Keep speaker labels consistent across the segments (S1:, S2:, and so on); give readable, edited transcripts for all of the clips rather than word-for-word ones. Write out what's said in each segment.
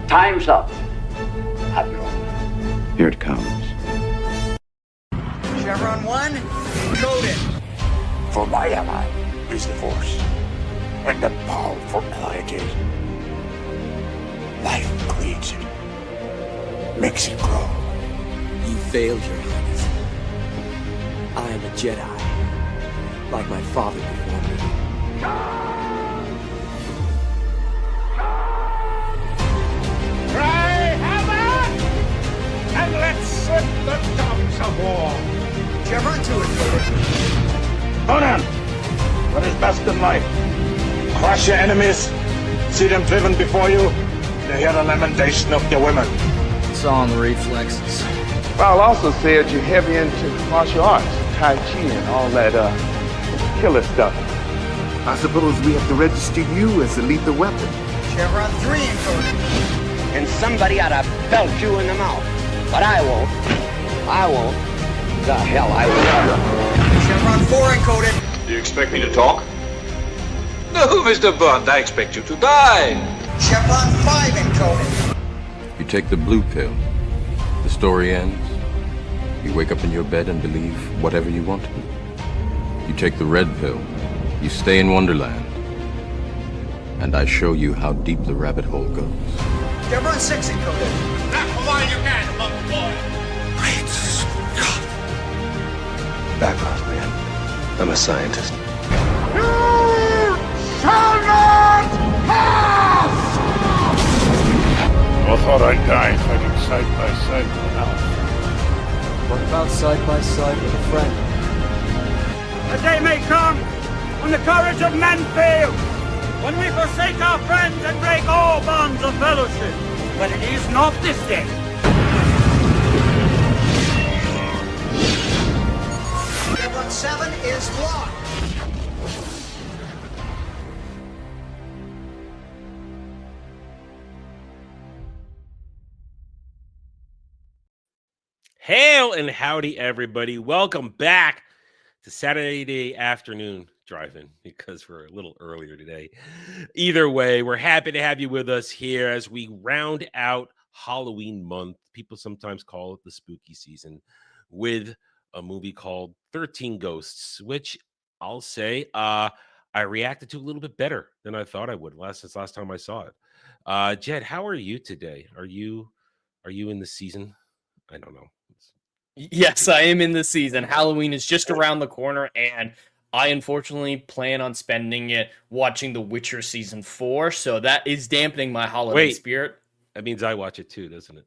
S1: Time's up. Have your own.
S2: Here it comes.
S3: Chevron 1, coded.
S1: For my ally is the Force, and the powerful ally it is. Life creates it, makes it grow.
S4: You failed, Your Highness. I am a Jedi, like my father before me.
S5: Cry hammer, and let's set the dogs of war.
S3: Chevron 2 is coded.
S6: Conan, what is best in life? Crush your enemies, see them driven before you, to hear the lamentation of your women.
S7: It's on reflexes.
S8: Paul also said you're heavy into martial arts, Tai Chi and all that killer stuff.
S9: I suppose we have to register you as a lethal weapon.
S3: Chevron 3 encoded.
S1: And somebody ought to belt you in the mouth. But I won't. I won't. The hell I will.
S3: Chevron 4 encoded.
S10: Do you expect me to talk? No, Mr. Bond, I expect you to die.
S3: Chevron 5 encoded.
S11: You take the blue pill. The story ends. You wake up in your bed and believe whatever you want to. You take the red pill. You stay in Wonderland. And I show you how deep the rabbit hole goes.
S3: Chevron 6 encoded.
S5: Not for while you can, monk boy.
S10: Great Scott.
S2: Back off, man. I'm a scientist.
S5: You shall not pass!
S6: I thought I'd die fighting side by side with an elf.
S7: What about side by side with a friend?
S5: A day may come when the courage of men fails, when we forsake our friends and break all bonds of fellowship. But it is not this day.
S3: Chevron 7 is locked.
S12: Hail and howdy, everybody. Welcome back to Saturday afternoon drive-in, because we're a little earlier today. Either way, we're happy to have you with us here as we round out Halloween month. People sometimes call it the spooky season, with a movie called 13 Ghosts, which I'll say I reacted to a little bit better than I thought I would since last time I saw it. Jed, how are you today? Are you in the season? I don't know.
S13: Yes, I am in the season. Halloween is just around the corner, and I unfortunately plan on spending it watching The Witcher Season 4, so that is dampening my holiday spirit.
S12: That means I watch it too, doesn't it?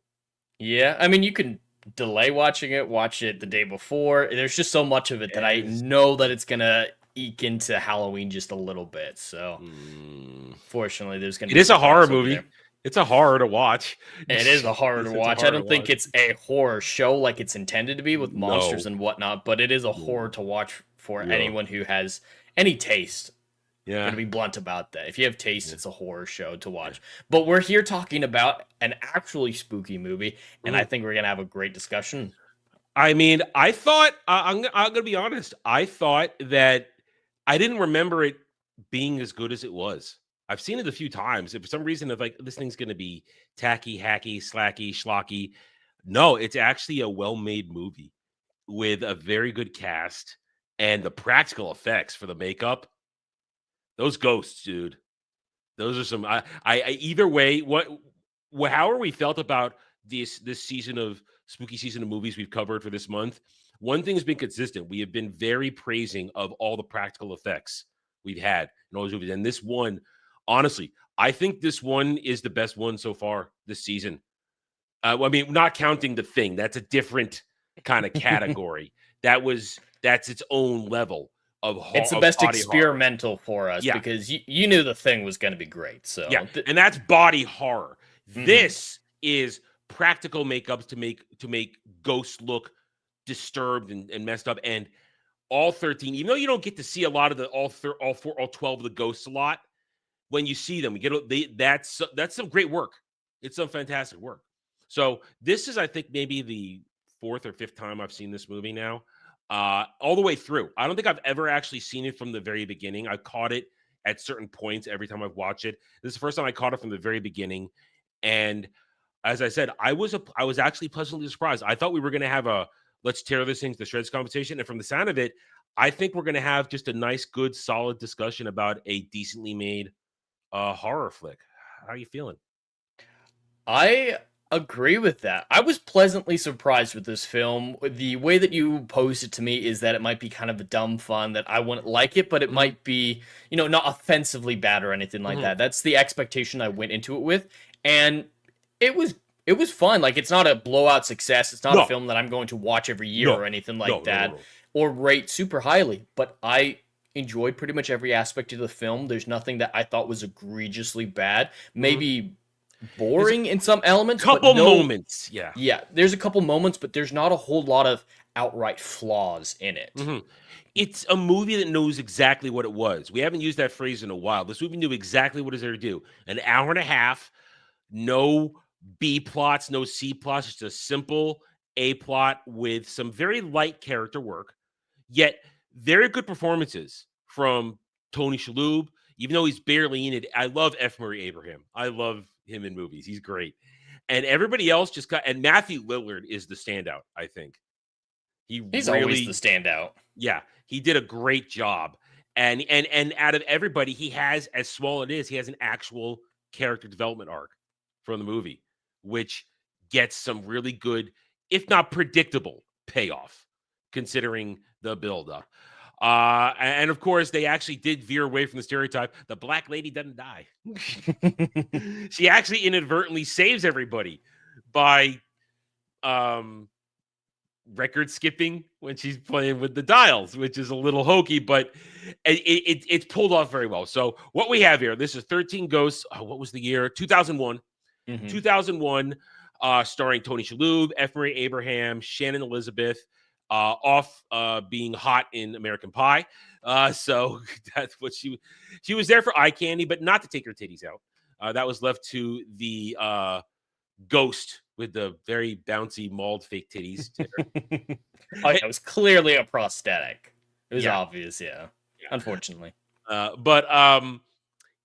S13: Yeah, I mean, you can delay watching it, watch it the day before. There's just so much of it that I know that it's going to eke into Halloween just a little bit, so fortunately there's going to be...
S12: It is a horror movie. There. It's a horror to watch.
S13: It is a horror to watch. I don't think it's a horror show like it's intended to be with monsters and whatnot, but it is a horror to watch for anyone who has any taste. Yeah. I'm going to be blunt about that. If you have taste, it's a horror show to watch. But we're here talking about an actually spooky movie, and I think we're going to have a great discussion.
S12: I mean, I thought, I'm going to be honest, I thought that I didn't remember it being as good as it was. I've seen it a few times. If for some reason, if like this thing's going to be tacky, hacky, slacky, schlocky. No, it's actually a well-made movie with a very good cast, and the practical effects for the makeup. Those ghosts, dude. Those are some. I either way, however we felt about this season of spooky season of movies we've covered for this month, one thing has been consistent. We have been very praising of all the practical effects we've had in all those movies, and this one. Honestly, I think this one is the best one so far this season. I mean, not counting The Thing. That's a different kind of category. That's its own level of horror.
S13: It's the best experimental for us because you knew The Thing was going to be great. So
S12: and that's body horror. This is practical makeups to make ghosts look disturbed and messed up. And all 13, even though you don't get to see a lot of the all 12 of the ghosts a lot. When you see them, that's some great work. It's some fantastic work. So this is, I think, maybe the fourth or fifth time I've seen this movie now, all the way through. I don't think I've ever actually seen it from the very beginning. I caught it at certain points every time I've watched it. This is the first time I caught it from the very beginning. And as I said, I was actually pleasantly surprised. I thought we were going to have a let's tear this thing to shreds competition, and from the sound of it, I think we're going to have just a nice, good, solid discussion about a decently made horror flick. How are you feeling?
S13: I agree with that. I was pleasantly surprised with this film. The way that you posed it to me is that it might be kind of a dumb fun, that I wouldn't like it, but it might be, not offensively bad or anything like that. That's the expectation I went into it with, and it was fun. Like, it's not a blowout success. It's not a film that I'm going to watch every year or anything like that, or rate super highly, but I enjoyed pretty much every aspect of the film. There's nothing that I thought was egregiously bad. Maybe boring in some elements.
S12: Couple moments, yeah.
S13: Yeah, there's a couple moments, but there's not a whole lot of outright flaws in it.
S12: It's a movie that knows exactly what it was. We haven't used that phrase in a while. This movie knew exactly what it was there to do. An hour and a half, no B plots, no C plots, just a simple A plot with some very light character work, yet very good performances from Tony Shalhoub, even though he's barely in it. I love F. Murray Abraham. I love him in movies. He's great. And everybody else and Matthew Lillard is the standout, I think. He's really,
S13: always the standout.
S12: Yeah, he did a great job. And out of everybody, he has, as small it is, he has an actual character development arc from the movie, which gets some really good, if not predictable, payoff, considering the buildup. And of course, they actually did veer away from the stereotype. The black lady doesn't die. She actually inadvertently saves everybody by record skipping when she's playing with the dials, which is a little hokey, but it's pulled off very well. So what we have here, this is 13 Ghosts. What was the year? 2001. 2001, starring Tony Shalhoub, F. Murray Abraham, Shannon Elizabeth, off being hot in American Pie. So that's what she was there for eye candy, but not to take her titties out. That was left to the ghost with the very bouncy mauled fake titties.
S13: It was clearly a prosthetic. It was obvious, yeah. Unfortunately.
S12: But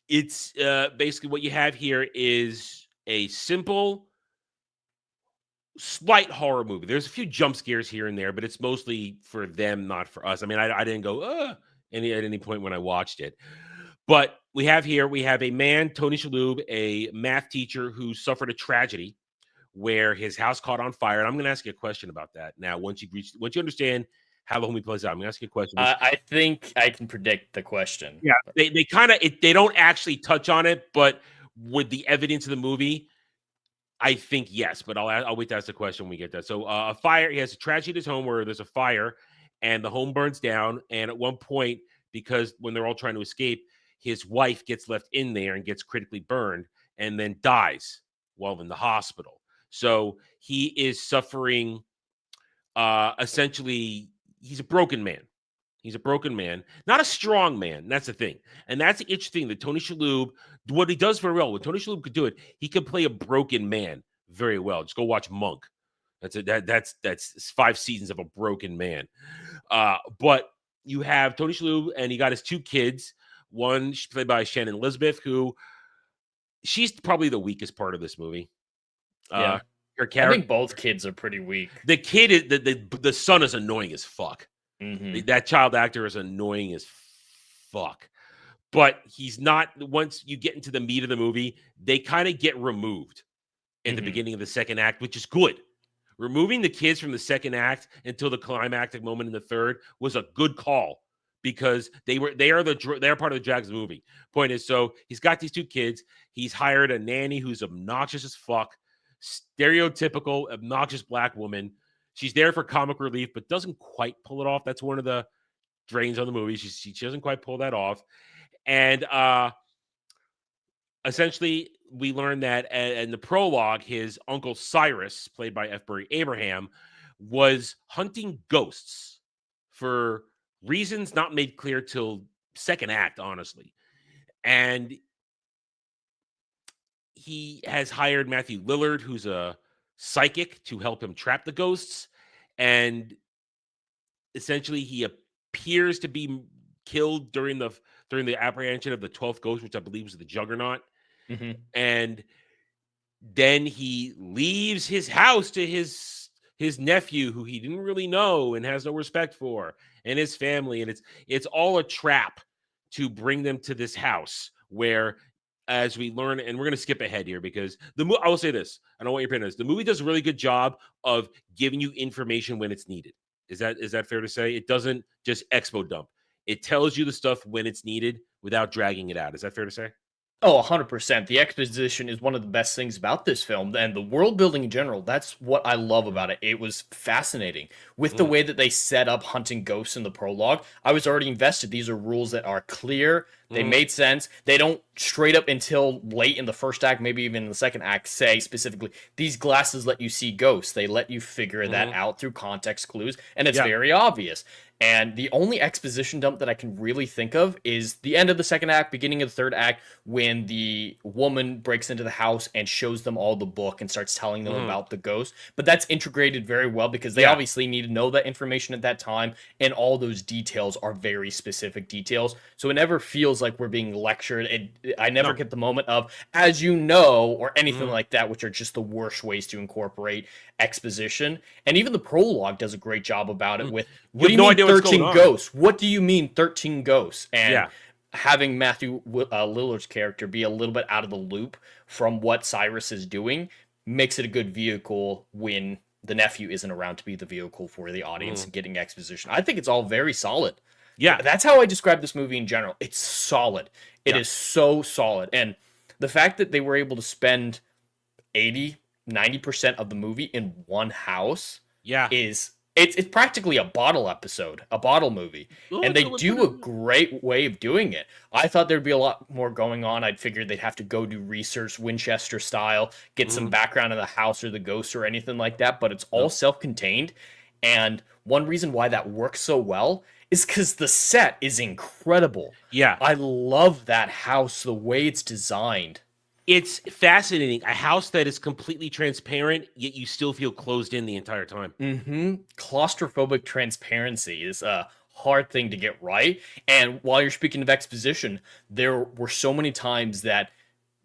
S12: it's basically what you have here is a simple, slight horror movie. There's a few jump scares here and there, but it's mostly for them, not for us. I mean, I didn't go at any point when I watched it. But we have a man, Tony Shalhoub, a math teacher who suffered a tragedy where his house caught on fire. And I'm going to ask you a question about that. Now, once you understand how the movie plays out, I'm going to ask you a question.
S13: I think I can predict the question.
S12: Yeah, they don't actually touch on it, but with the evidence of the movie, I think yes, but I'll wait to ask the question when we get that. So a fire, he has a tragedy at his home where there's a fire and the home burns down. And at one point, because when they're all trying to escape, his wife gets left in there and gets critically burned and then dies while in the hospital. So he is suffering, essentially, he's a broken man. He's a broken man, not a strong man. That's the thing. And that's the interesting thing that Tony Shalhoub, what he does very well, when Tony Shalhoub could do it, he can play a broken man very well. Just go watch Monk. That's 5 seasons of a broken man. But you have Tony Shalhoub, and he got his 2 kids. One played by Shannon Elizabeth, who she's probably the weakest part of this movie.
S13: Yeah.
S12: Her character,
S13: I think both kids are pretty weak.
S12: The kid is the son is annoying as fuck. That child actor is annoying as fuck, but he's not. Once you get into the meat of the movie, they kind of get removed in the beginning of the second act, which is good. Removing the kids from the second act until the climactic moment in the third was a good call because they are part of the drags of the movie. Point is, so he's got these 2 kids. He's hired a nanny who's obnoxious as fuck, stereotypical obnoxious black woman. She's there for comic relief, but doesn't quite pull it off. That's one of the drains on the movie. She doesn't quite pull that off. And essentially, we learn that in the prologue, his uncle Cyrus, played by F. Murray Abraham, was hunting ghosts for reasons not made clear till second act, honestly. And he has hired Matthew Lillard, who's a psychic, to help him trap the ghosts, and essentially he appears to be killed during the apprehension of the 12th ghost, which I believe was the Juggernaut. And then he leaves his house to his nephew, who he didn't really know and has no respect for, and his family, and it's all a trap to bring them to this house where, as we learn, and we're going to skip ahead here because I will say this, I don't want your opinion on this. The movie does a really good job of giving you information when it's needed. Is that fair to say? It doesn't just expo dump. It tells you the stuff when it's needed without dragging it out. Is that fair to say?
S13: Oh, 100%. The exposition is one of the best things about this film, and the world building in general. That's what I love about it. It was fascinating. With the way that they set up hunting ghosts in the prologue, I was already invested. These are rules that are clear. They made sense. They don't straight up until late in the first act, maybe even in the second act, say specifically, these glasses let you see ghosts. They let you figure that out through context clues, and it's very obvious. And the only exposition dump that I can really think of is the end of the second act, beginning of the third act, when the woman breaks into the house and shows them all the book and starts telling them about the ghost. But that's integrated very well because they obviously need to know that information at that time, and all those details are very specific details. So it never feels like we're being lectured. I never get the moment of, as you know, or anything like that, which are just the worst ways to incorporate exposition. And even the prologue does a great job about it with, what do you mean 13 ghosts? What do you mean 13 ghosts? And having Matthew Lillard's character be a little bit out of the loop from what Cyrus is doing makes it a good vehicle when the nephew isn't around to be the vehicle for the audience and getting exposition. I think it's all very solid. Yeah, that's how I describe this movie in general. It's solid. It is so solid. And the fact that they were able to spend 80-90% of the movie in one house is it's practically a bottle episode, a bottle movie. And they do a great way of doing it. I thought there'd be a lot more going on. I'd figured they'd have to go do research, Winchester style, get some background of the house or the ghosts or anything like that, but it's all self-contained. And one reason why that works so well is because the set is incredible. Yeah. I love that house, the way it's designed.
S12: It's fascinating. A house that is completely transparent, yet you still feel closed in the entire time.
S13: Claustrophobic transparency is a hard thing to get right. And while you're speaking of exposition, there were so many times that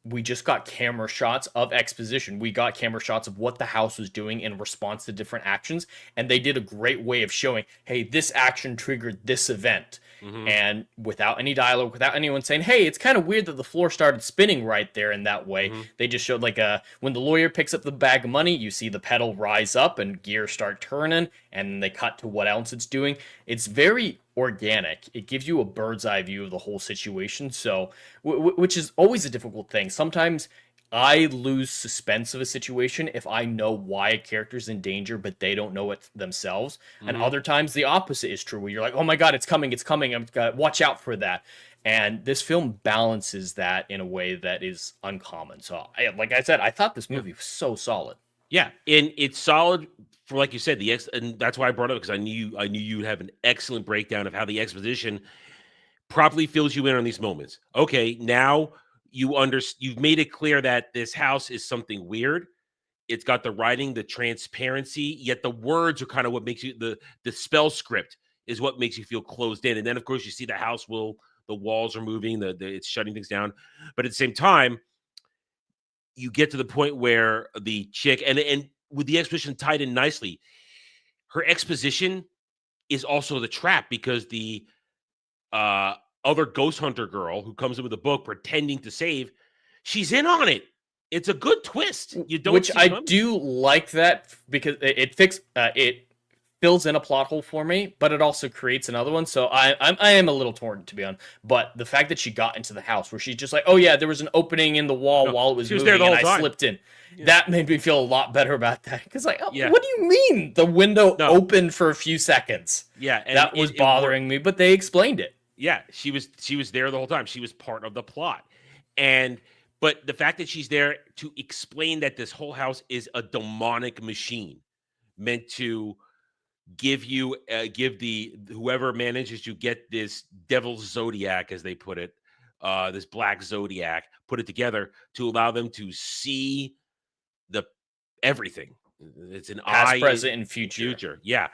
S13: we just got camera shots of exposition. We got camera shots of what the house was doing in response to different actions. And they did a great way of showing, hey, this action triggered this event. And without any dialogue, without anyone saying, hey, it's kind of weird that the floor started spinning right there in that way. They just showed like when the lawyer picks up the bag of money, you see the pedal rise up and gears start turning, and they cut to what else it's doing. It's very organic. It gives you a bird's eye view of the whole situation. So, which is always a difficult thing. Sometimes I lose suspense of a situation if I know why a character's in danger, but they don't know it themselves. And other times the opposite is true, where you're like, oh my God, it's coming. I've got to watch out for that. And this film balances that in a way that is uncommon. So, like I said, I thought this movie was so solid.
S12: Yeah, and it's solid for, like you said, and that's why I brought it up, because I knew you'd have an excellent breakdown of how the exposition properly fills you in on these moments. Okay, now you've made it clear that this house is something weird. It's got the writing, the transparency, yet the words are kind of what makes you, the spell script is what makes you feel closed in. And then of course you see the house the walls are moving, it's shutting things down. But at the same time, you get to the point where the chick, and with the exposition tied in nicely, her exposition is also the trap, because the other ghost hunter girl who comes in with a book pretending to save, she's in on it. It's a good twist. You don't,
S13: which I do like that, because it fills in a plot hole for me, but it also creates another one. So I am a little torn, to be honest. But the fact that she got into the house, where she's just like, oh yeah, there was an opening in the wall while it was moving, and I slipped in. Yeah. That made me feel a lot better about that, because like, what do you mean the window opened for a few seconds?
S12: Yeah,
S13: and that was bothering me, but they explained it.
S12: Yeah, she was there the whole time. She was part of the plot. But the fact that she's there to explain that this whole house is a demonic machine meant to give whoever manages to get this devil's zodiac, as they put it, this black zodiac, put it together to allow them to see everything. It's an
S13: past, present, and future.
S12: Yeah.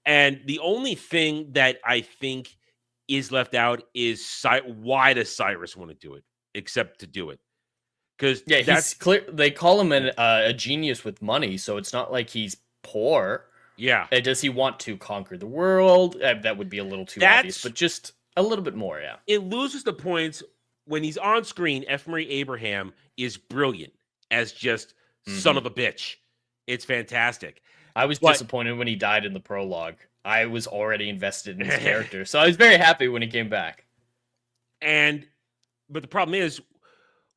S12: And the only thing that I think is left out is why does Cyrus want to do it, except to do it? Because
S13: he's clear. They call him a genius with money, so it's not like he's poor.
S12: Yeah.
S13: Does he want to conquer the world? That would be a little too obvious, but just a little bit more, yeah.
S12: It loses the points when he's on screen. F. Murray Abraham is brilliant as just son of a bitch. It's fantastic.
S13: I was disappointed when he died in the prologue. I was already invested in his character, so I was very happy when he came back.
S12: But the problem is,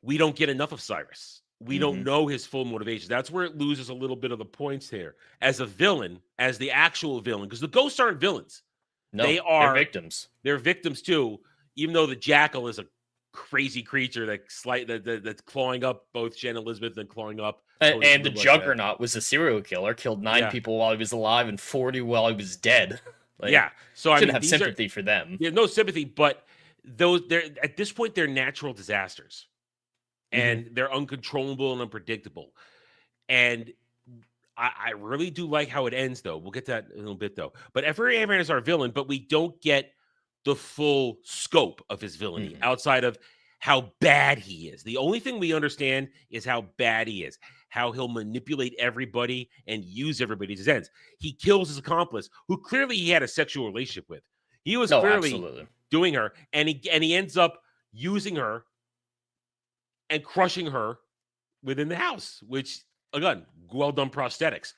S12: we don't get enough of Cyrus. We don't know his full motivation. That's where it loses a little bit of the points here. As a villain, as the actual villain, because the ghosts aren't villains.
S13: No,
S12: they're
S13: victims.
S12: They're victims too, even though the jackal is a crazy creature that's clawing up both Shannon Elizabeth and clawing up.
S13: And the Juggernaut was a serial killer, killed 9 people while he was alive and 40 while he was dead.
S12: So I
S13: shouldn't have sympathy for them.
S12: Yeah, no sympathy, but they're at this point they're natural disasters. And they're uncontrollable and unpredictable. And I really do like how it ends, though. We'll get to that in a little bit, though. But F. Murray Abraham is our villain, but we don't get the full scope of his villainy outside of how bad he is. The only thing we understand is how bad he is, how he'll manipulate everybody and use everybody to his ends. He kills his accomplice, who clearly he had a sexual relationship with. He was clearly doing her, and he ends up using her and crushing her within the house, which, again, well done prosthetics.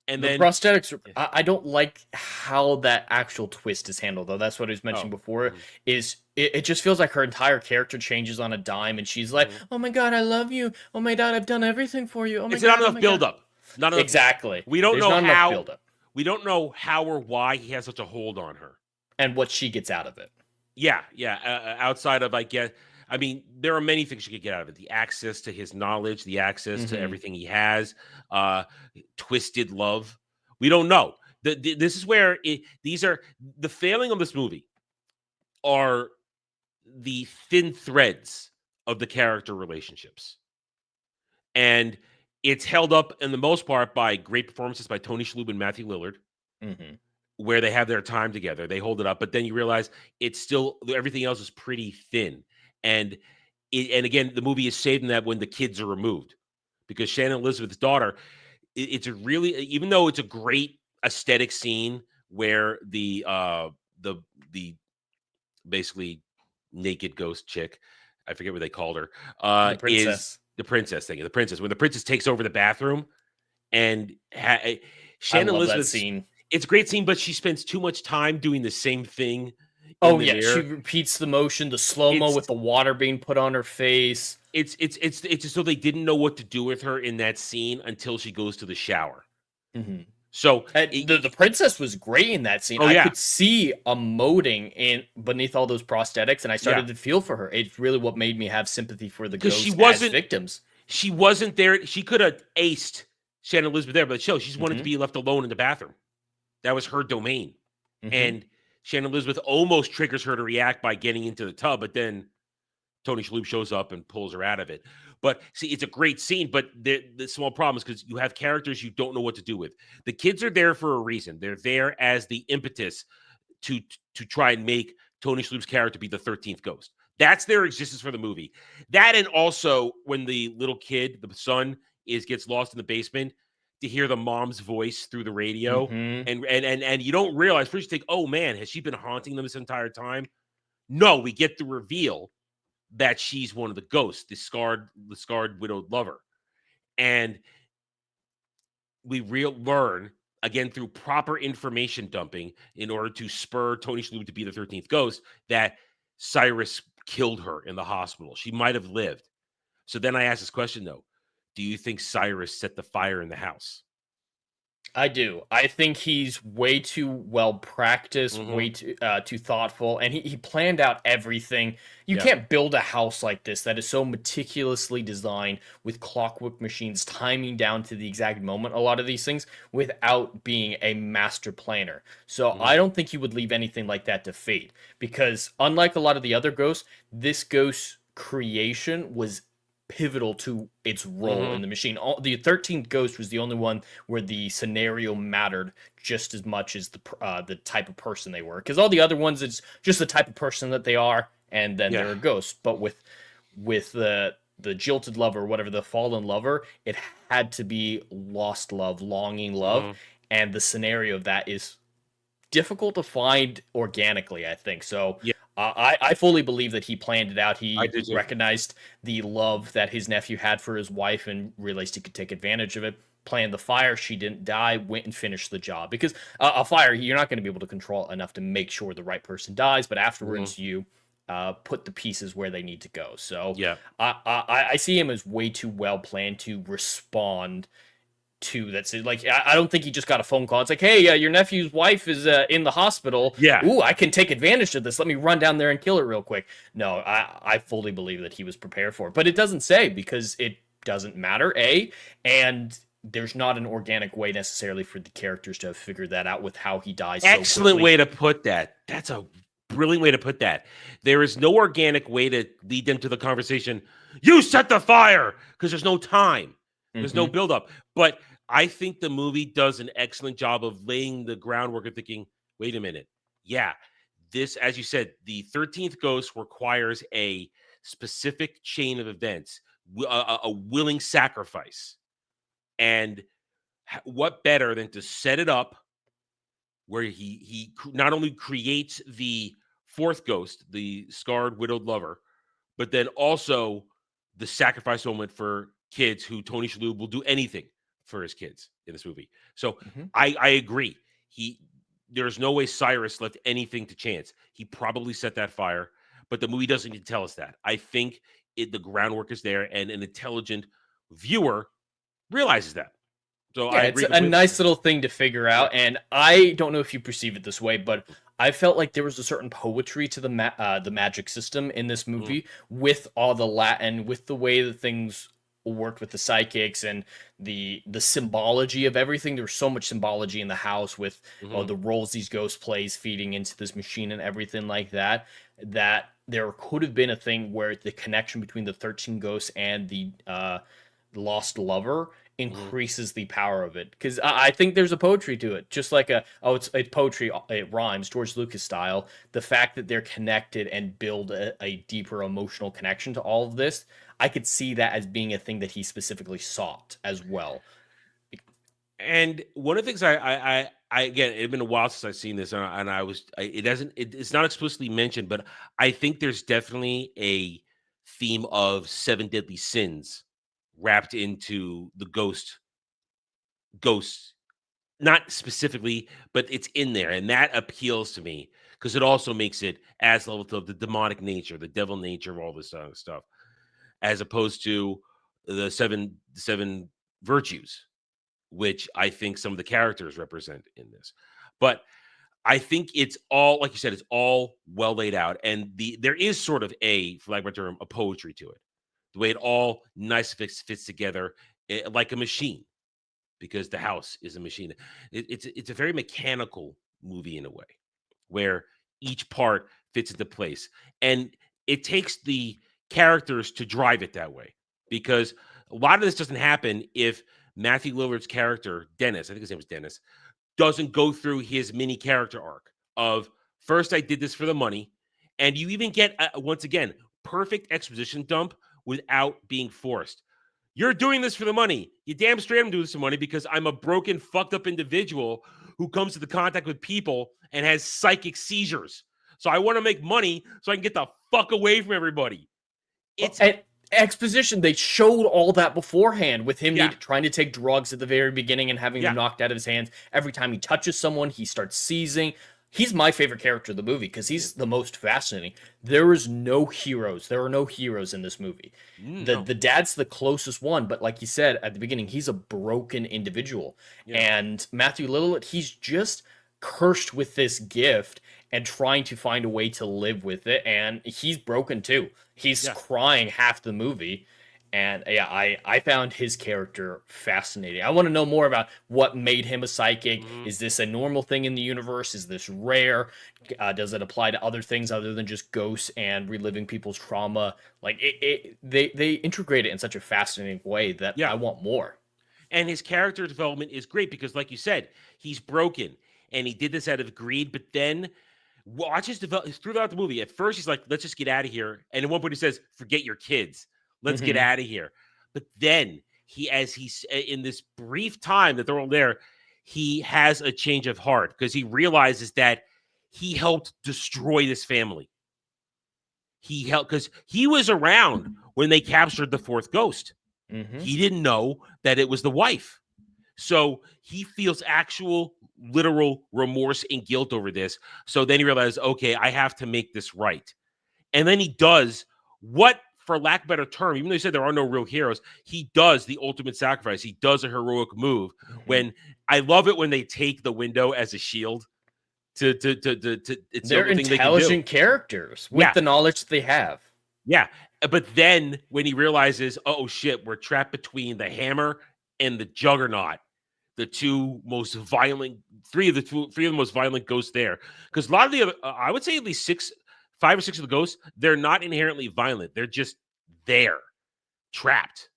S12: And
S13: the prosthetics, I don't like how that actual twist is handled, though. That's what I was mentioning before, is it just feels like her entire character changes on a dime, and she's like, oh my God, I love you. Oh my God, I've done everything for you. Oh my God.
S12: It's not enough buildup. Not enough.
S13: Exactly.
S12: We don't know how. We don't know how or why he has such a hold on her.
S13: And what she gets out of it.
S12: Yeah. Outside of, I guess, I mean, there are many things she could get out of it. The access to his knowledge, the access to everything he has, twisted love. We don't know. This is where these are the failing of this movie are the thin threads of the character relationships. And it's held up in the most part by great performances by Tony Shalhoub and Matthew Lillard, where they have their time together. They hold it up, but then you realize it's still, everything else is pretty thin. And again, the movie is saving that when the kids are removed, because Shannon Elizabeth's daughter, it's a really, even though it's a great aesthetic scene where the basically naked ghost chick, I forget what they called her,
S13: the princess.
S12: Is the princess thing. The princess, when the princess takes over the bathroom, and Shannon Elizabeth
S13: scene.
S12: It's a great scene, but she spends too much time doing the same thing.
S13: Oh yeah, she repeats the motion, the slow-mo with the water being put on her face.
S12: It's as though they didn't know what to do with her in that scene until she goes to the shower. So
S13: the princess was great in that scene. I could see emoting beneath all those prosthetics, and I started to feel for her. It's really what made me have sympathy for the ghosts as victims.
S12: She wasn't there. She could have aced Shannon Elizabeth there, but she just wanted to be left alone in the bathroom. That was her domain, and Shannon Elizabeth almost triggers her to react by getting into the tub, but then Tony Shalhoub shows up and pulls her out of it. But see, it's a great scene, but the small problem is because you have characters you don't know what to do with. The kids are there for a reason. They're there as the impetus to try and make Tony Shalhoub's character be the 13th ghost. That's their existence for the movie. That, and also when the little kid, the son, gets lost in the basement, to hear the mom's voice through the radio, and you don't realize, first you think, oh man, has she been haunting them this entire time? No, we get the reveal that she's one of the ghosts, the scarred widowed lover, and we learn again through proper information dumping in order to spur Tony Shalhoub to be the 13th ghost that Cyrus killed her in the hospital. She might have lived. So then I ask this question though. Do you think Cyrus set the fire in the house?
S13: I do. I think he's way too well practiced, way too thoughtful, and he planned out everything. You can't build a house like this that is so meticulously designed with clockwork machines timing down to the exact moment, a lot of these things, without being a master planner. So I don't think he would leave anything like that to fate, because unlike a lot of the other ghosts, this ghost's creation was pivotal to its role in the machine. The 13th ghost was the only one where the scenario mattered just as much as the type of person they were, because all the other ones, it's just the type of person that they are, and then they're a ghost. But with jilted lover, whatever, the fallen lover, it had to be lost love, longing love, and the scenario of that is difficult to find organically, I think. So
S12: Yeah.
S13: I fully believe that he planned it out. He
S12: I did too.
S13: recognized the love that his nephew had for his wife and realized he could take advantage of it. Planned the fire. She didn't die. Went and finished the job. Because a fire, you're not going to be able to control enough to make sure the right person dies. But afterwards, you put the pieces where they need to go. So
S12: Yeah.
S13: I see him as way too well planned to respond to that's it. Like, I don't think he just got a phone call. It's like, hey, your nephew's wife is in the hospital.
S12: Yeah.
S13: Ooh, I can take advantage of this. Let me run down there and kill her real quick. No, I fully believe that he was prepared for it. But it doesn't say, because it doesn't matter, and there's not an organic way necessarily for the characters to have figured that out with how he dies.
S12: Excellent
S13: so
S12: way to put that. That's a brilliant way to put that. There is no organic way to lead them to the conversation. You set the fire, because there's no time. There's no buildup. But I think the movie does an excellent job of laying the groundwork of thinking, wait a minute. Yeah, this, as you said, the 13th ghost requires a specific chain of events, a willing sacrifice. And what better than to set it up where he not only creates the fourth ghost, the scarred, widowed lover, but then also the sacrifice moment for kids who Tony Shalhoub will do anything for his kids in this movie. So I agree. There's no way Cyrus left anything to chance. He probably set that fire, but the movie doesn't need to tell us that. I think the groundwork is there, and an intelligent viewer realizes that. So
S13: yeah,
S12: I agree.
S13: It's a nice little thing to figure out, and I don't know if you perceive it this way, but I felt like there was a certain poetry to the magic system in this movie, with all the Latin, with the way that things worked with the psychics and the symbology of everything. There was so much symbology in the house with the roles these ghosts plays feeding into this machine and everything like that, that there could have been a thing where the connection between the 13 ghosts and the lost lover increases the power of it, because I think there's a poetry to it, just like it's poetry, it rhymes, George Lucas style. The fact that they're connected and build a deeper emotional connection to all of this, I could see that as being a thing that he specifically sought as well.
S12: And one of the things I again, it's been a while since I've seen this, and it's not explicitly mentioned, but I think there's definitely a theme of 7 deadly sins wrapped into the ghosts, not specifically, but it's in there, and that appeals to me because it also makes it as level to the demonic nature, the devil nature of all this stuff, as opposed to the seven virtues, which I think some of the characters represent in this. But I think it's all, like you said, it's all well laid out, and there is sort of for lack of a term, a poetry to it. The way it all nice fits together like a machine, because the house is a machine. It's a very mechanical movie in a way, where each part fits into place, and it takes the characters to drive it that way. Because a lot of this doesn't happen if Matthew Lillard's character, Dennis, I think his name was Dennis, doesn't go through his mini character arc of, first I did this for the money, and you even get once again perfect exposition dump without being forced. You're doing this for the money. You damn straight I'm doing this for money, because I'm a broken, fucked up individual who comes to the contact with people and has psychic seizures. So I want to make money so I can get the fuck away from everybody. It's
S13: exposition. They showed all that beforehand with him trying to take drugs at the very beginning and having them knocked out of his hands. Every time he touches someone, he starts seizing. He's my favorite character of the movie because he's the most fascinating. There is no heroes. There are no heroes in this movie. The dad's the closest one, but like you said at the beginning, he's a broken individual. And Matthew Lillard, he's just cursed with this gift and trying to find a way to live with it. And he's broken too. He's crying half the movie. And yeah, I found his character fascinating. I want to know more about what made him a psychic. Is this a normal thing in the universe? Is this rare? Does it apply to other things other than just ghosts and reliving people's trauma? Like they integrate it in such a fascinating way that I want more.
S12: And his character development is great because, like you said, he's broken and he did this out of greed. But then watch his development throughout the movie. At first, he's like, "Let's just get out of here." And at one point, he says, "Forget your kids. Let's get out of here. But then he's in this brief time that they're all there, he has a change of heart because he realizes that he helped destroy this family. He helped because he was around when they captured the fourth ghost. He didn't know that it was the wife. So he feels actual literal remorse and guilt over this. So then he realizes, okay, I have to make this right. And then he does what, for lack of a better term, even though he said there are no real heroes, he does the ultimate sacrifice. He does a heroic move. When I love it when they take the window as a shield. It's
S13: They're intelligent characters with the knowledge that they have.
S12: Yeah. But then when he realizes, oh shit, we're trapped between the hammer and the juggernaut, the two most violent, three of the most violent ghosts there. Because a lot of the other, I would say at least 5 or 6 of the ghosts, they're not inherently violent. They're just there, trapped.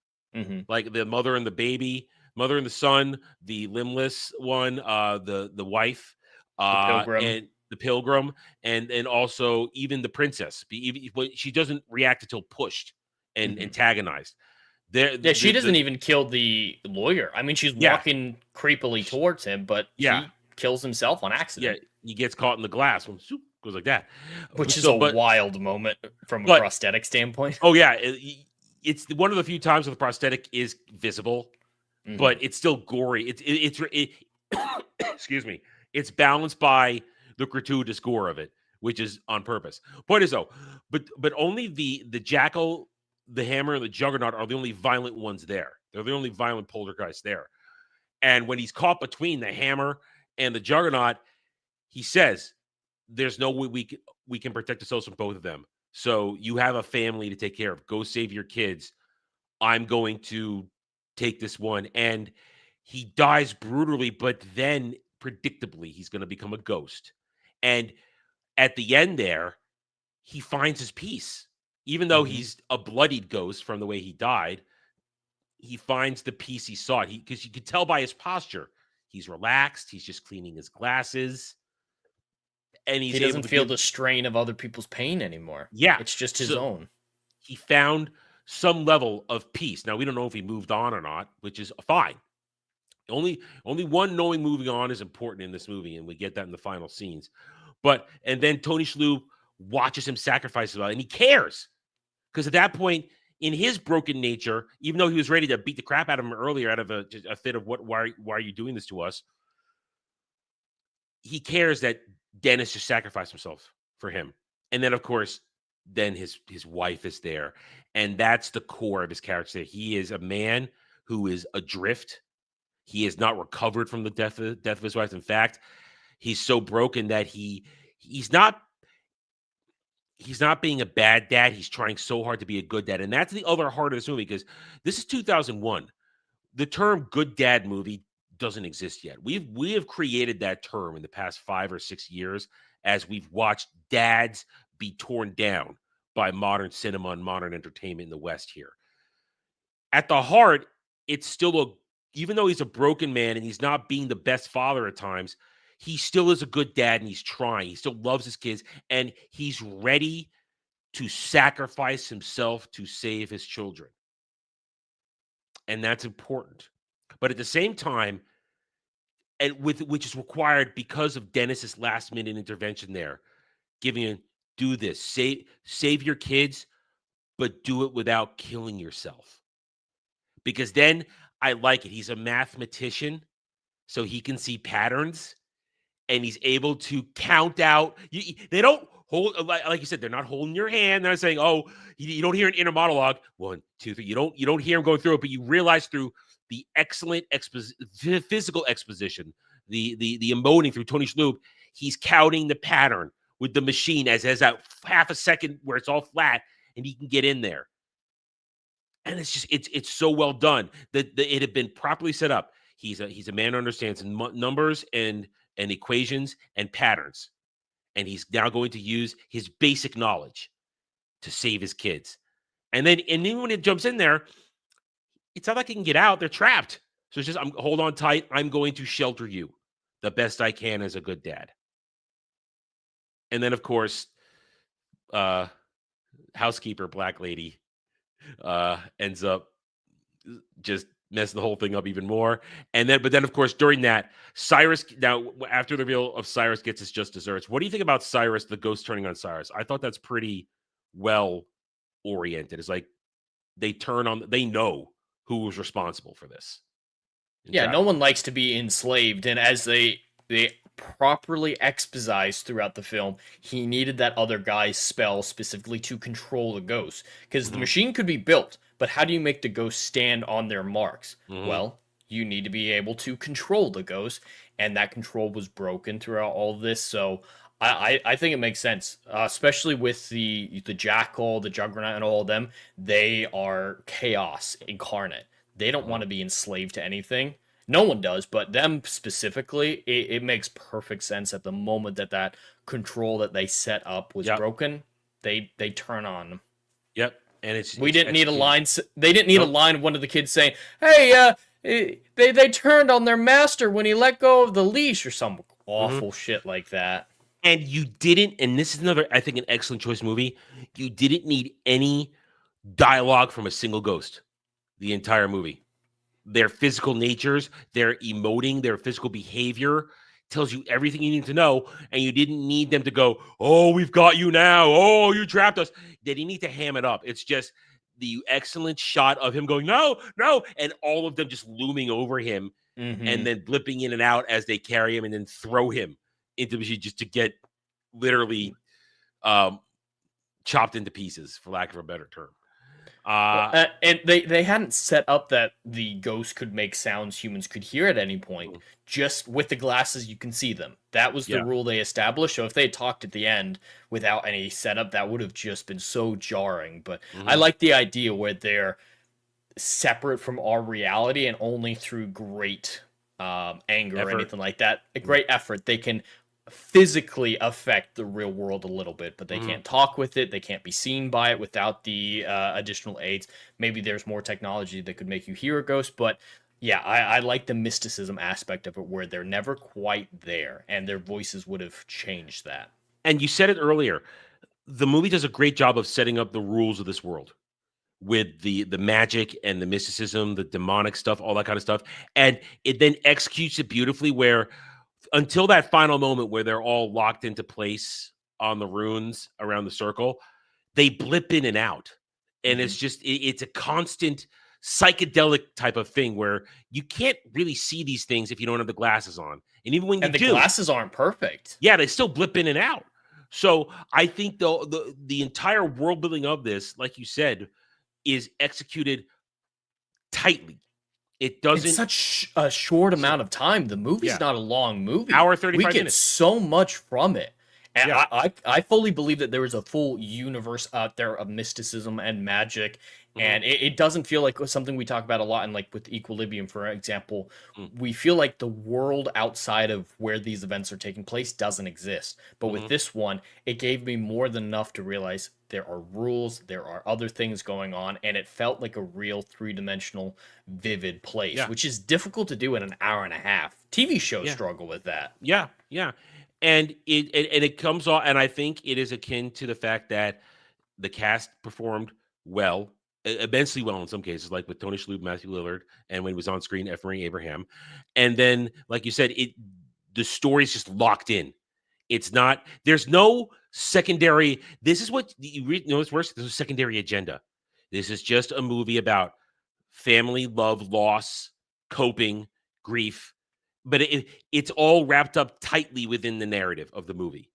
S12: Like the mother and the baby, mother and the son, the limbless one, the wife,
S13: the pilgrim.
S12: and the pilgrim, and also even the princess. She doesn't react until pushed and antagonized.
S13: She doesn't even kill the lawyer. I mean, she's walking creepily towards him, but he kills himself on accident.
S12: Yeah, he gets caught in the glass when goes like that,
S13: which is a wild moment from a prosthetic standpoint.
S12: Oh yeah, it's one of the few times where the prosthetic is visible, but it's still gory. It's excuse me. It's balanced by the gratuitous gore of it, which is on purpose. Point is though, but only the jackal, the hammer, and the juggernaut are the only violent ones there. They're the only violent poltergeists there. And when he's caught between the hammer and the juggernaut, he says, there's no way we can protect ourselves from both of them. So you have a family to take care of. Go save your kids. I'm going to take this one. And he dies brutally, but then predictably, he's going to become a ghost. And at the end there, he finds his peace. Even though he's a bloodied ghost from the way he died, he finds the peace he sought. Because you could tell by his posture, he's relaxed. He's just cleaning his glasses. And he
S13: doesn't feel the strain of other people's pain anymore.
S12: Yeah.
S13: It's just his own.
S12: He found some level of peace. Now, we don't know if he moved on or not, which is fine. Only one knowing moving on is important in this movie, and we get that in the final scenes. And then Tony Shalhoub watches him sacrifice it all, and he cares. Because at that point, in his broken nature, even though he was ready to beat the crap out of him earlier out of a fit of why are you doing this to us? He cares that Dennis just sacrificed himself for him. And then, of course, then his wife is there. And that's the core of his character. He is a man who is adrift. He has not recovered from the death of his wife. In fact, he's so broken that he's not being a bad dad. He's trying so hard to be a good dad. And that's the other heart of this movie, because this is 2001. The term good dad movie doesn't exist yet. We have created that term in the past 5 or 6 years as we've watched dads be torn down by modern cinema and modern entertainment in the West here. At the heart, it's still even though he's a broken man and he's not being the best father at times, he still is a good dad and he's trying. He still loves his kids and he's ready to sacrifice himself to save his children. And that's important. But at the same time, and which is required because of Dennis's last minute intervention there, giving him, do this, save your kids, but do it without killing yourself. Because then I like it. He's a mathematician, so he can see patterns, and he's able to count out. They don't hold, like you said, they're not holding your hand. They're not saying, "Oh, you don't hear an inner monologue." 1, 2, 3. You don't hear him going through it, but you realize through the excellent physical exposition, the emoting through Tony Shalhoub, he's counting the pattern with the machine as that half a second where it's all flat, and he can get in there. And it's just it's so well done that it had been properly set up. He's a man who understands numbers and equations and patterns, and he's now going to use his basic knowledge to save his kids. And then when it jumps in there, it's not like he can get out. They're trapped. So it's just, hold on tight. I'm going to shelter you the best I can as a good dad. And then, of course, housekeeper, black lady, ends up just messing the whole thing up even more. But then of course during that, Cyrus, now after the reveal of Cyrus gets his just desserts, what do you think about Cyrus, the ghost turning on Cyrus? I thought that's pretty well oriented. It's like they know who was responsible for this.
S13: Yeah, no one likes to be enslaved, and as they properly exposited throughout the film, he needed that other guy's spell specifically to control the ghost. Because the machine could be built, but how do you make the ghost stand on their marks? Well, you need to be able to control the ghost, and that control was broken throughout all of this. So I think it makes sense, especially with the Jackal, the Juggernaut, and all of them. They are chaos incarnate. They don't want to be enslaved to anything. No one does, but them specifically, it makes perfect sense at the moment that control that they set up was broken. They turn on.
S12: Yep, and
S13: we didn't need a line. They didn't need a line of one of the kids saying, "Hey, they turned on their master when he let go of the leash," or some awful shit like that.
S12: And you didn't, and this is another, I think, an excellent choice movie. You didn't need any dialogue from a single ghost the entire movie. Their physical natures, their emoting, their physical behavior tells you everything you need to know, and you didn't need them to go, "Oh, we've got you now. Oh, you trapped us." They didn't need to ham it up. It's just the excellent shot of him going, "No, no," and all of them just looming over him and then blipping in and out as they carry him and then throw him into the machine just to get literally chopped into pieces, for lack of a better term.
S13: And they hadn't set up that the ghost could make sounds humans could hear at any point. Just with the glasses, you can see them. That was the rule they established. So if they talked at the end without any setup, that would have just been so jarring. But I like the idea where they're separate from our reality, and only through great anger or anything like that, a great effort, they can physically affect the real world a little bit, but they can't talk with it. They can't be seen by it without the additional aids. Maybe there's more technology that could make you hear a ghost, but yeah, I like the mysticism aspect of it where they're never quite there, and their voices would have changed that.
S12: And you said it earlier, the movie does a great job of setting up the rules of this world with the magic and the mysticism, the demonic stuff, all that kind of stuff, and it then executes it beautifully where until that final moment where they're all locked into place on the runes around the circle, they blip in and out. And it's just, it's a constant psychedelic type of thing where you can't really see these things if you don't have the glasses on. And even when you do,
S13: the glasses aren't perfect.
S12: Yeah, they still blip in and out. So I think the entire world building of this, like you said, is executed tightly. It doesn't.
S13: It's such a short amount of time. The movie's not a long movie.
S12: Hour 35
S13: minutes. We get so much from it. And I fully believe that there is a full universe out there of mysticism and magic. And it doesn't feel like something we talk about a lot. And like with Equilibrium, for example, we feel like the world outside of where these events are taking place doesn't exist. But with this one, it gave me more than enough to realize there are rules, there are other things going on, and it felt like a real three-dimensional, vivid place, which is difficult to do in an hour and a half. TV shows struggle with that.
S12: Yeah. And it comes off, and I think it is akin to the fact that the cast performed well, immensely well in some cases, like with Tony Shalhoub, Matthew Lillard, and when he was on screen, F. Murray Abraham. And then, like you said, the story's just locked in. It's not, there's no secondary, this is what, you know what's worse? There's a secondary agenda. This is just a movie about family, love, loss, coping, grief. But it's all wrapped up tightly within the narrative of the movie.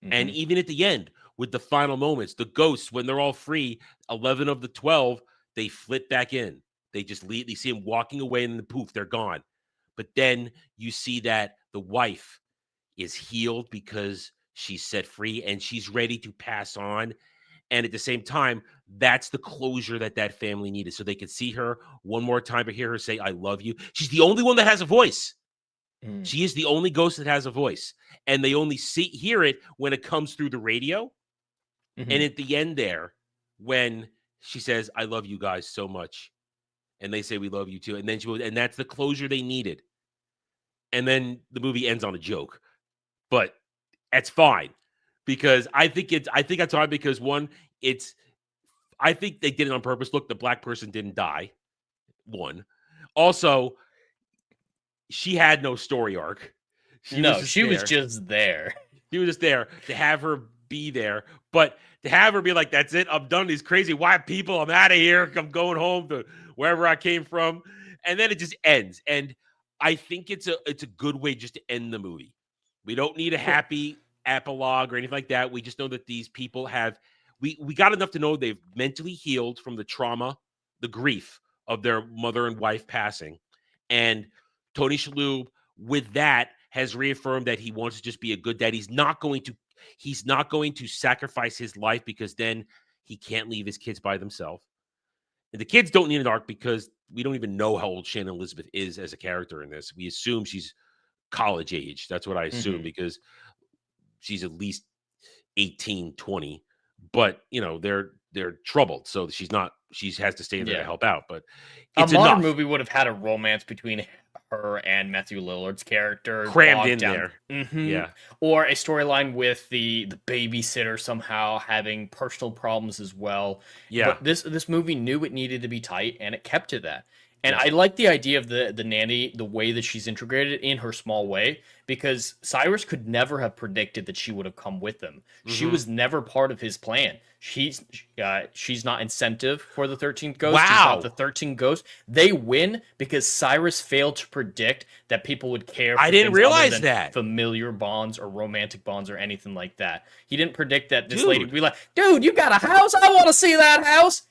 S12: And even at the end, with the final moments, the ghosts, when they're all free, 11 of the 12, they flip back in. They just leave, they see them walking away and then poof, they're gone. But then you see that the wife is healed because she's set free and she's ready to pass on. And at the same time, that's the closure that family needed. So they could see her one more time to hear her say, "I love you." She's the only one that has a voice. She is the only ghost that has a voice. And they only hear it when it comes through the radio. And at the end there, when she says, "I love you guys so much," and they say, "We love you too," and then and that's the closure they needed. And then the movie ends on a joke. But that's fine, because I think that's hard because one, I think they did it on purpose. Look, the black person didn't die. One. Also, she had no story arc.
S13: She was just there.
S12: She was just there to have her be there. But to have her be like, that's it, I'm done these crazy white people, I'm out of here, I'm going home to wherever I came from. And then it just ends. And I think it's a good way just to end the movie. We don't need a happy epilogue or anything like that. We just know that these people have, we got enough to know they've mentally healed from the trauma, the grief of their mother and wife passing. And Tony Shalhoub, with that, has reaffirmed that he wants to just be a good dad. He's not going to sacrifice his life because then he can't leave his kids by themselves. And the kids don't need an arc because we don't even know how old Shannon Elizabeth is as a character in this. We assume she's college age. That's what I assume because she's at least 18, 20. But, you know, they're troubled. So she has to stay there to help out. But it's
S13: a modern movie would have had a romance between her and Matthew Lillard's character
S12: crammed in there.
S13: Yeah. Or a storyline with the babysitter somehow having personal problems as well.
S12: Yeah.
S13: But this movie knew it needed to be tight, and it kept to that. And I like the idea of the nanny, the way that she's integrated in her small way, because Cyrus could never have predicted that she would have come with them. She was never part of his plan. She's not incentive for the 13th Ghost.
S12: Wow.
S13: She's not the 13th Ghost. They win because Cyrus failed to predict that people would care for
S12: I didn't
S13: things
S12: realize
S13: other than
S12: that.
S13: familiar bonds or romantic bonds or anything like that. He didn't predict that this lady would be like, dude, you got a house? I want to see that house.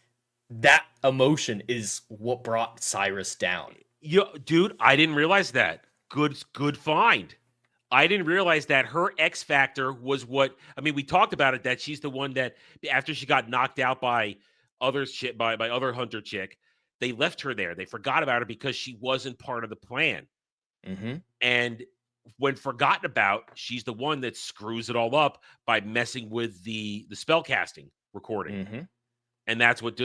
S13: That emotion is what brought Cyrus down.
S12: Dude, I didn't realize that. Good find. I didn't realize that her X factor was what, I mean, we talked about it, that she's the one that after she got knocked out by other hunter chick, they left her there. They forgot about her because she wasn't part of the plan. And when forgotten about, she's the one that screws it all up by messing with the spell casting recording. And that's what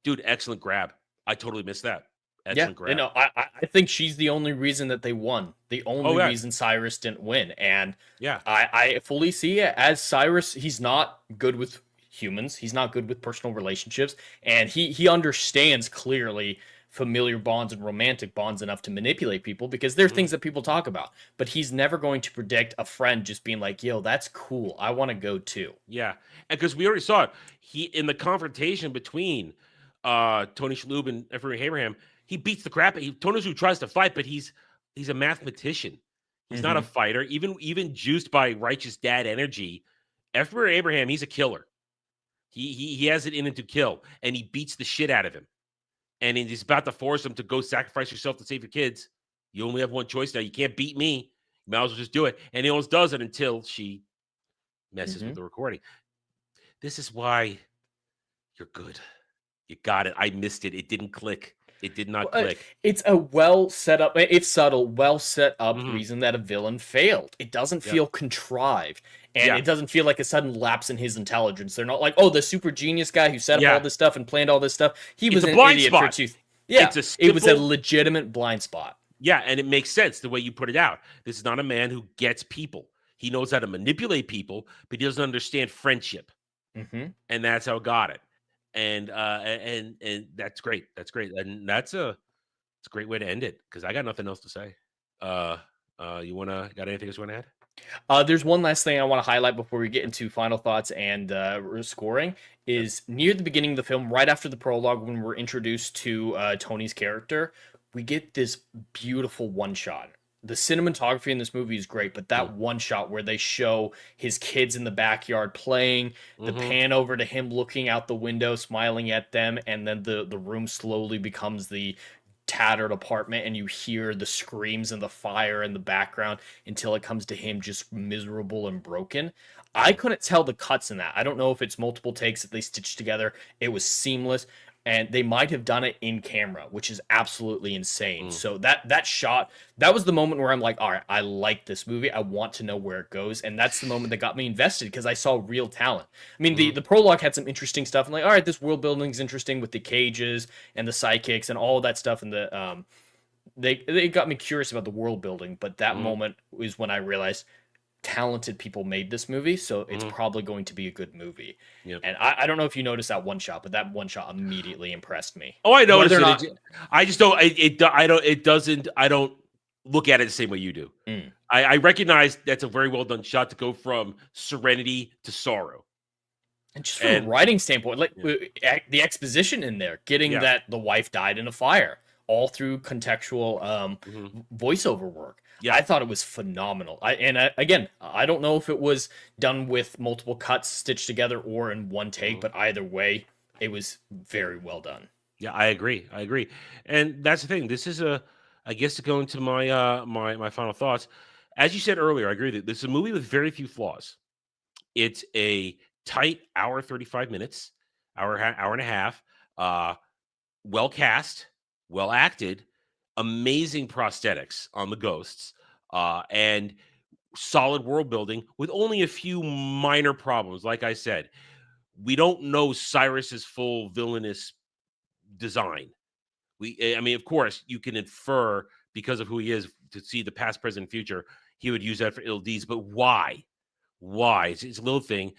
S12: dude, excellent grab. I totally missed that. Excellent grab.
S13: You know, I think she's the only reason that they won. The only reason Cyrus didn't win. And I fully see it as Cyrus. He's not good with humans. He's not good with personal relationships. And he understands clearly familiar bonds and romantic bonds enough to manipulate people because they're things that people talk about. But he's never going to predict a friend just being like, yo, that's cool. I want to go too.
S12: Yeah. And because we already saw it, in the confrontation between Tony Shalhoub and Efren Abraham, he beats the crap. Tony Shalhoub tries to fight, but he's a mathematician. He's not a fighter. Even juiced by righteous dad energy, Efren Abraham, he's a killer. He has it in him to kill, and he beats the shit out of him. And he's about to force him to go sacrifice yourself to save your kids. You only have one choice now. You can't beat me. You might as well just do it. And he almost does it until she messes with the recording. This is why you're good. You got it. I missed it. It didn't click. It did not click.
S13: It's a well set up, it's subtle, well set up reason that a villain failed. It doesn't feel contrived. And it doesn't feel like a sudden lapse in his intelligence. They're not like, oh, the super genius guy who set up all this stuff and planned all this stuff. He was an idiot for two. Yeah, it was a legitimate blind spot.
S12: Yeah, and it makes sense the way you put it out. This is not a man who gets people. He knows how to manipulate people, but he doesn't understand friendship. And that's how it got it. And that's great. That's great. And it's a great way to end it because I got nothing else to say. Got anything else you want to add?
S13: There's one last thing I want to highlight before we get into final thoughts and scoring is near the beginning of the film, right after the prologue, when we're introduced to Tony's character, we get this beautiful one shot. The cinematography in this movie is great, but that one shot where they show his kids in the backyard playing, the pan over to him looking out the window, smiling at them, and then the room slowly becomes the tattered apartment, and you hear the screams and the fire in the background until it comes to him just miserable and broken. I couldn't tell the cuts in that. I don't know if it's multiple takes that they stitched together. It was seamless. And they might have done it in camera, which is absolutely insane. So that shot, that was the moment where I'm like, all right, I like this movie. I want to know where it goes. And that's the moment that got me invested because I saw real talent. I mean, the prologue had some interesting stuff. I'm like, all right, this world building is interesting with the cages and the sidekicks and all of that stuff. And they got me curious about the world building. But that moment is when I realized talented people made this movie, so it's probably going to be a good movie.
S12: Yep.
S13: And I don't know if you noticed that one shot, but that one shot immediately impressed me.
S12: Oh, I noticed it.
S13: Not,
S12: I just don't. I don't look at it the same way you do. I recognize that's a very well done shot to go from serenity to sorrow.
S13: And just from a writing standpoint, like the exposition in there, getting that the wife died in a fire, all through contextual voiceover work. Yeah. I thought it was phenomenal. Again, I don't know if it was done with multiple cuts stitched together or in one take, but either way, it was very well done.
S12: Yeah, I agree. And that's the thing. This is I guess to go into my my final thoughts. As you said earlier, I agree that this is a movie with very few flaws. It's a tight hour, 35 minutes, hour and a half, well cast, well acted, amazing prosthetics on the ghosts, and solid world building with only a few minor problems. Like I said, we don't know Cyrus's full villainous design. I mean, of course, you can infer because of who he is to see the past, present, future. He would use that for ill deeds, but why? Why? It's a little thing.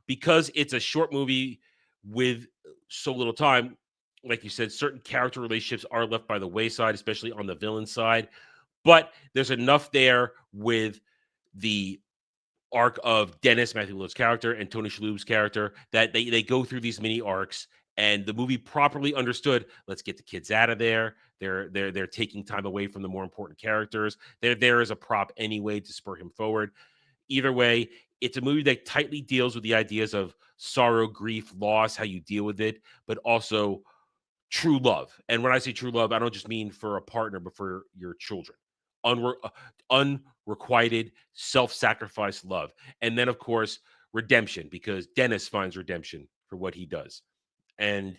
S12: Because it's a short movie with so little time. Like you said, certain character relationships are left by the wayside, especially on the villain side. But there's enough there with the arc of Dennis, Matthew Lillard's character, and Tony Shalhoub's character that they go through these mini arcs, and the movie properly understood. Let's get the kids out of there. They're taking time away from the more important characters. They're there as a prop anyway to spur him forward. Either way, it's a movie that tightly deals with the ideas of sorrow, grief, loss, how you deal with it, but also true love. And when I say true love, I don't just mean for a partner, but for your children. Unrequited, self-sacrifice love. And then, of course, redemption, because Dennis finds redemption for what he does. And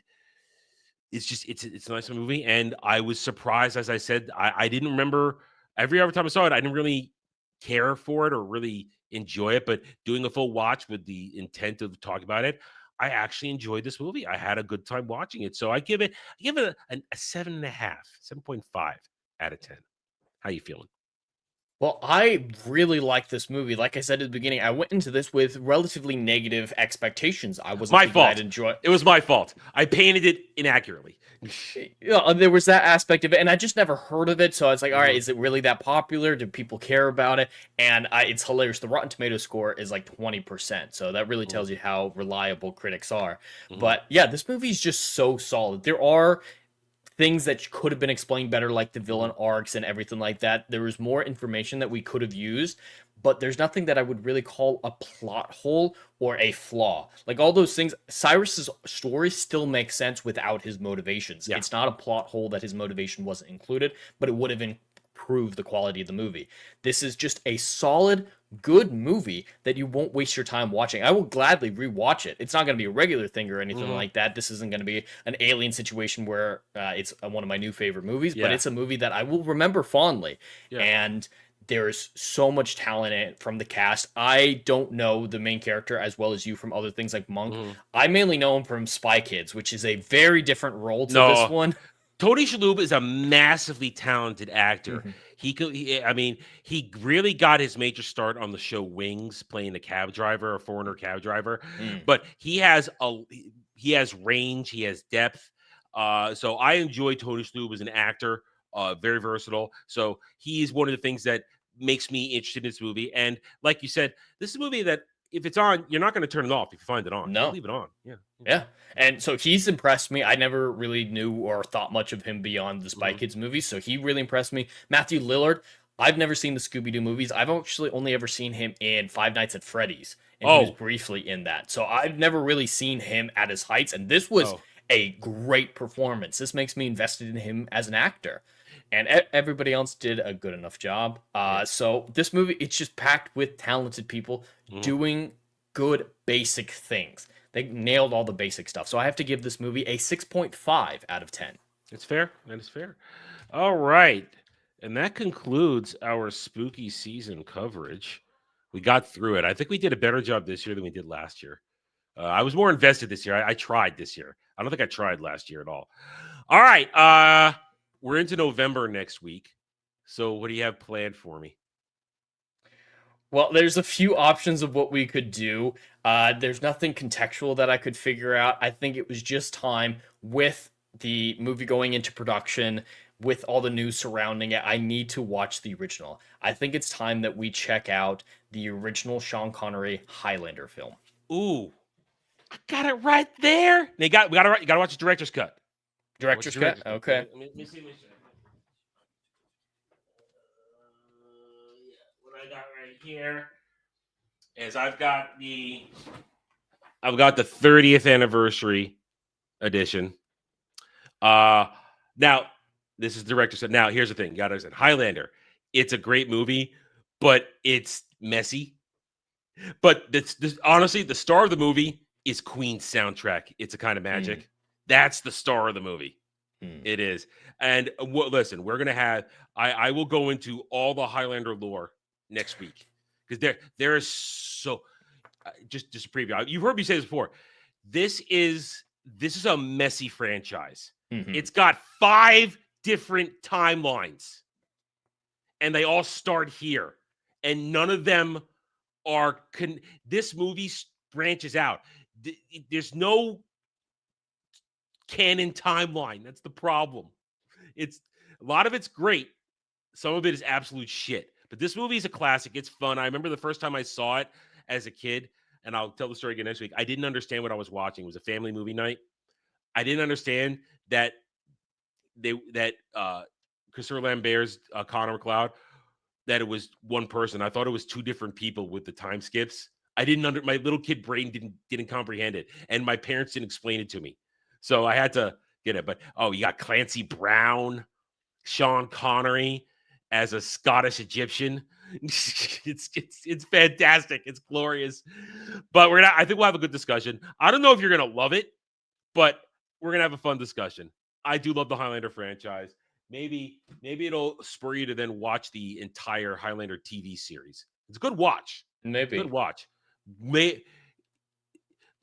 S12: it's a nice movie. And I was surprised, as I said, I didn't remember every other time I saw it, I didn't really care for it or really enjoy it, but doing a full watch with the intent of talking about it, I actually enjoyed this movie. I had a good time watching it. So I give it a 7.5, 7.5 out of 10. How you feeling?
S13: Well, I really like this movie. Like I said at the beginning, I went into this with relatively negative expectations. I wasn't
S12: my fault.
S13: I'd enjoy.
S12: It was my fault. I painted it inaccurately.
S13: There was that aspect of it, and I just never heard of it. So I was like, all right, is it really that popular? Do people care about it? And it's hilarious. The Rotten Tomatoes score is like 20%. So that really tells you how reliable critics are. But yeah, this movie is just so solid. There are things that could have been explained better, like the villain arcs and everything like that. There was more information that we could have used, but there's nothing that I would really call a plot hole or a flaw. Like all those things, Cyrus's story still makes sense without his motivations. Yeah. It's not a plot hole that his motivation wasn't included, but it would have improved the quality of the movie. This is just a solid, good movie that you won't waste your time watching. I will gladly rewatch it. It's not going to be a regular thing or anything like that. This isn't going to be an Alien situation where it's one of my new favorite movies, but it's a movie that I will remember fondly. And there's so much talent in it from the cast. I don't know the main character as well as you from other things like Monk. I mainly know him from Spy Kids, which is a very different role to this one.
S12: Tony Shalhoub is a massively talented actor. He really got his major start on the show Wings, playing a cab driver, a foreigner cab driver. But he has range, he has depth. So I enjoy Tony Shalhoub as an actor, very versatile. So he's one of the things that makes me interested in this movie. And like you said, this is a movie that if it's on, you're not going to turn it off if you find it on.
S13: No.
S12: You'll leave it on.
S13: Yeah. And so he's impressed me. I never really knew or thought much of him beyond the Spy Kids movies. So he really impressed me. Matthew Lillard, I've never seen the Scooby-Doo movies. I've actually only ever seen him in Five Nights at Freddy's. And he was briefly in that. So I've never really seen him at his heights. And this was a great performance. This makes me invested in him as an actor. And everybody else did a good enough job. So this movie, it's just packed with talented people doing good basic things. They nailed all the basic stuff. So I have to give this movie a 6.5 out of 10.
S12: It's fair. That is fair. All right. And that concludes our spooky season coverage. We got through it. I think we did a better job this year than we did last year. I was more invested this year. I tried this year. I don't think I tried last year at all. All right. We're into November next week. So what do you have planned for me?
S13: Well, there's a few options of what we could do. There's nothing contextual that I could figure out. I think it was just time with the movie going into production, with all the news surrounding it. I need to watch the original. I think it's time that we check out the original Sean Connery Highlander film.
S12: Ooh, I got it right there. You got to watch the director's cut.
S13: Director's cut. Okay.
S12: Let me see. What I got right here is I've got the 30th anniversary edition. Now this is director's cut. Now here's the thing. You got to understand, Highlander. It's a great movie, but it's messy. But this honestly, the star of the movie is Queen's soundtrack. It's a Kind of Magic. That's the star of the movie. It is. And listen, we're gonna have. I will go into all the Highlander lore next week because there is so. Just a preview. You've heard me say this before. This is a messy franchise. It's got 5 different timelines, and they all start here, and none of them are. This movie branches out. There's no canon timeline. That's the problem. It's a lot of it's great. Some of it is absolute shit. But this movie is a classic. It's fun. I remember the first time I saw it as a kid, and I'll tell the story again next week. I didn't understand what I was watching. It was a family movie night. I didn't understand that Christopher Lambert's Connor McLeod, that it was one person. I thought it was 2 different people with the time skips. I didn't my little kid brain didn't comprehend it, and my parents didn't explain it to me. So I had to get it. But you got Clancy Brown, Sean Connery as a Scottish Egyptian. It's fantastic. It's glorious. But I think we'll have a good discussion. I don't know if you're gonna love it, but we're gonna have a fun discussion. I do love the Highlander franchise. Maybe it'll spur you to then watch the entire Highlander TV series. It's a good watch.
S13: Maybe
S12: good watch. The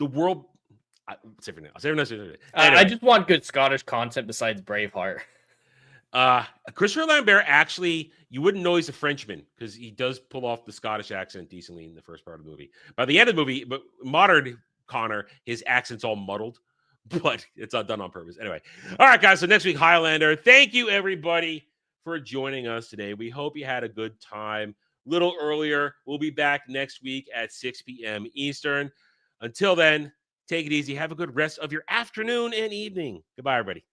S12: world. I'll save it now. Anyway.
S13: I just want good Scottish content besides Braveheart.
S12: Christopher Lambert, actually, you wouldn't know he's a Frenchman because he does pull off the Scottish accent decently in the first part of the movie. By the end of the movie, but modern Connor, his accent's all muddled, but it's not done on purpose. Anyway, all right, guys. So next week, Highlander. Thank you, everybody, for joining us today. We hope you had a good time. A little earlier, we'll be back next week at 6 p.m. Eastern. Until then, take it easy. Have a good rest of your afternoon and evening. Goodbye, everybody.